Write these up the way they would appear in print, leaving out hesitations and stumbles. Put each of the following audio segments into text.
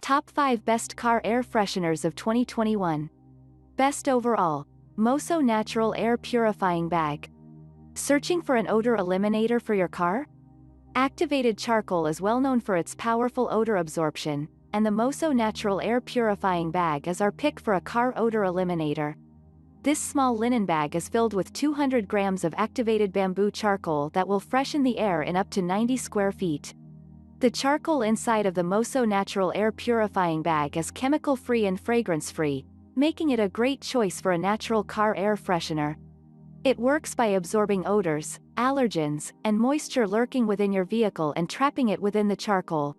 Top 5 Best Car Air Fresheners of 2021. Best Overall. Moso Natural Air Purifying Bag. Searching for an odor eliminator for your car? Activated charcoal is well known for its powerful odor absorption, and the Moso Natural Air Purifying Bag is our pick for a car odor eliminator. This small linen bag is filled with 200 grams of activated bamboo charcoal that will freshen the air in up to 90 square feet. The charcoal inside of the Moso Natural Air Purifying Bag is chemical-free and fragrance-free, making it a great choice for a natural car air freshener. It works by absorbing odors, allergens, and moisture lurking within your vehicle and trapping it within the charcoal.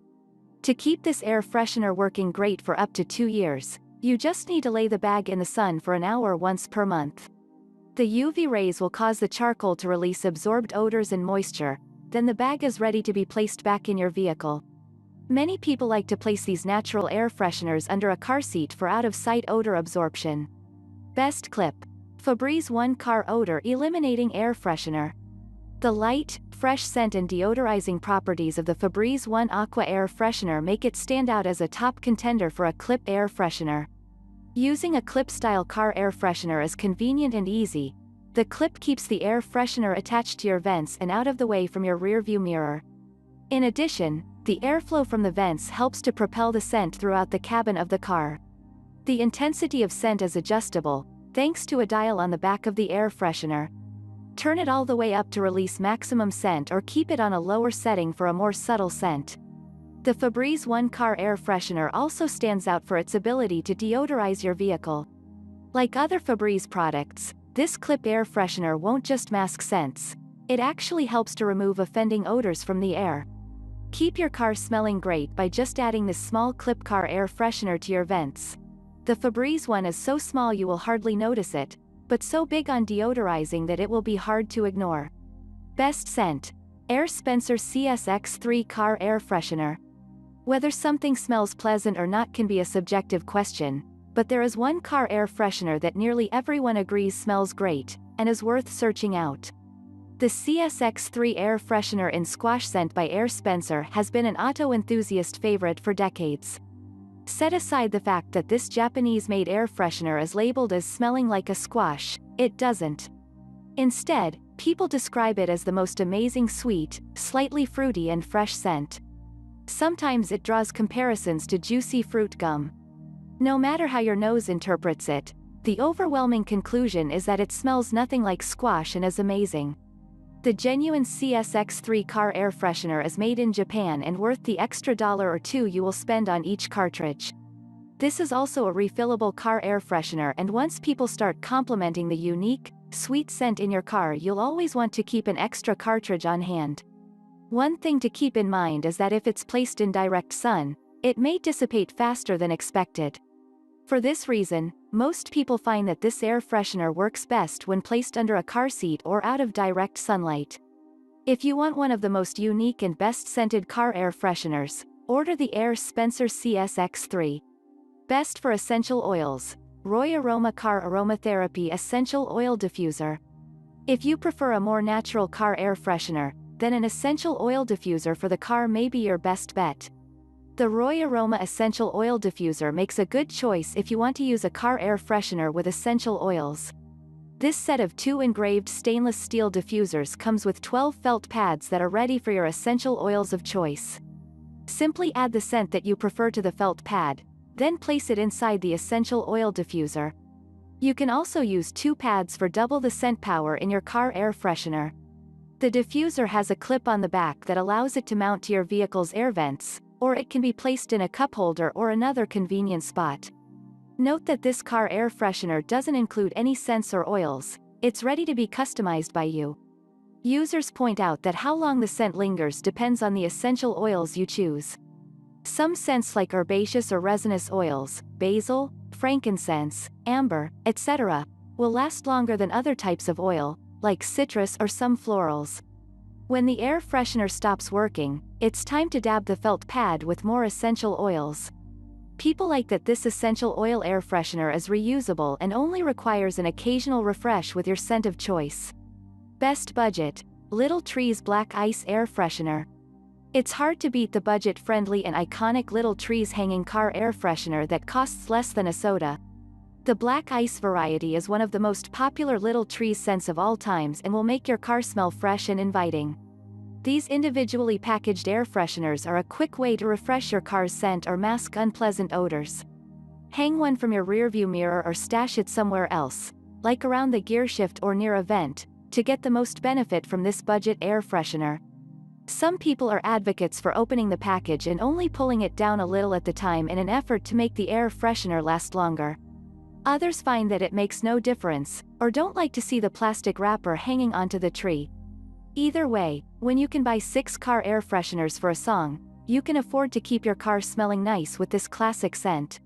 To keep this air freshener working great for up to 2 years, you just need to lay the bag in the sun for an hour once per month. The UV rays will cause the charcoal to release absorbed odors and moisture, then the bag is ready to be placed back in your vehicle. Many people like to place these natural air fresheners under a car seat for out-of-sight odor absorption. Best Clip. Febreze One Car Odor Eliminating Air Freshener. The light, fresh scent and deodorizing properties of the Febreze One Aqua Air Freshener make it stand out as a top contender for a clip air freshener. Using a clip-style car air freshener is convenient and easy. The clip keeps the air freshener attached to your vents and out of the way from your rearview mirror. In addition, the airflow from the vents helps to propel the scent throughout the cabin of the car. The intensity of scent is adjustable, thanks to a dial on the back of the air freshener. Turn it all the way up to release maximum scent or keep it on a lower setting for a more subtle scent. The Febreze One Car Air Freshener also stands out for its ability to deodorize your vehicle. Like other Febreze products, this clip air freshener won't just mask scents, it actually helps to remove offending odors from the air. Keep your car smelling great by just adding this small clip car air freshener to your vents. The Febreze one is so small you will hardly notice it, but so big on deodorizing that it will be hard to ignore. Best Scent. Air Spencer CSX3 Car Air Freshener. Whether something smells pleasant or not can be a subjective question, but there is one car air freshener that nearly everyone agrees smells great, and is worth searching out. The CSX3 air freshener in Squash Scent by Air Spencer has been an auto enthusiast favorite for decades. Set aside the fact that this Japanese-made air freshener is labeled as smelling like a squash, it doesn't. Instead, people describe it as the most amazing sweet, slightly fruity and fresh scent. Sometimes it draws comparisons to juicy fruit gum. No matter how your nose interprets it, the overwhelming conclusion is that it smells nothing like squash and is amazing. The genuine CSX3 car air freshener is made in Japan and worth the extra $1 or $2 you will spend on each cartridge. This is also a refillable car air freshener, and once people start complimenting the unique, sweet scent in your car, you'll always want to keep an extra cartridge on hand. One thing to keep in mind is that if it's placed in direct sun, it may dissipate faster than expected. For this reason, most people find that this air freshener works best when placed under a car seat or out of direct sunlight. If you want one of the most unique and best-scented car air fresheners, order the Air Spencer CSX3. Best for Essential Oils. Roy Aroma Car Aromatherapy Essential Oil Diffuser. If you prefer a more natural car air freshener, then an essential oil diffuser for the car may be your best bet. The Roy Aroma Essential Oil Diffuser makes a good choice if you want to use a car air freshener with essential oils. This set of 2 engraved stainless steel diffusers comes with 12 felt pads that are ready for your essential oils of choice. Simply add the scent that you prefer to the felt pad, then place it inside the essential oil diffuser. You can also use 2 pads for double the scent power in your car air freshener. The diffuser has a clip on the back that allows it to mount to your vehicle's air vents, or it can be placed in a cup holder or another convenient spot. Note that this car air freshener doesn't include any scents or oils, it's ready to be customized by you. Users point out that how long the scent lingers depends on the essential oils you choose. Some scents like herbaceous or resinous oils, basil, frankincense, amber, etc., will last longer than other types of oil, like citrus or some florals. When the air freshener stops working, it's time to dab the felt pad with more essential oils. People like that this essential oil air freshener is reusable and only requires an occasional refresh with your scent of choice. Best Budget. Little Trees Black Ice Air Freshener. It's hard to beat the budget-friendly and iconic Little Trees hanging car air freshener that costs less than a soda. The Black Ice variety is one of the most popular Little Trees scents of all times and will make your car smell fresh and inviting. These individually packaged air fresheners are a quick way to refresh your car's scent or mask unpleasant odors. Hang one from your rearview mirror or stash it somewhere else, like around the gearshift or near a vent, to get the most benefit from this budget air freshener. Some people are advocates for opening the package and only pulling it down a little at the time in an effort to make the air freshener last longer. Others find that it makes no difference, or don't like to see the plastic wrapper hanging onto the tree. Either way, when you can buy 6 car air fresheners for a song, you can afford to keep your car smelling nice with this classic scent.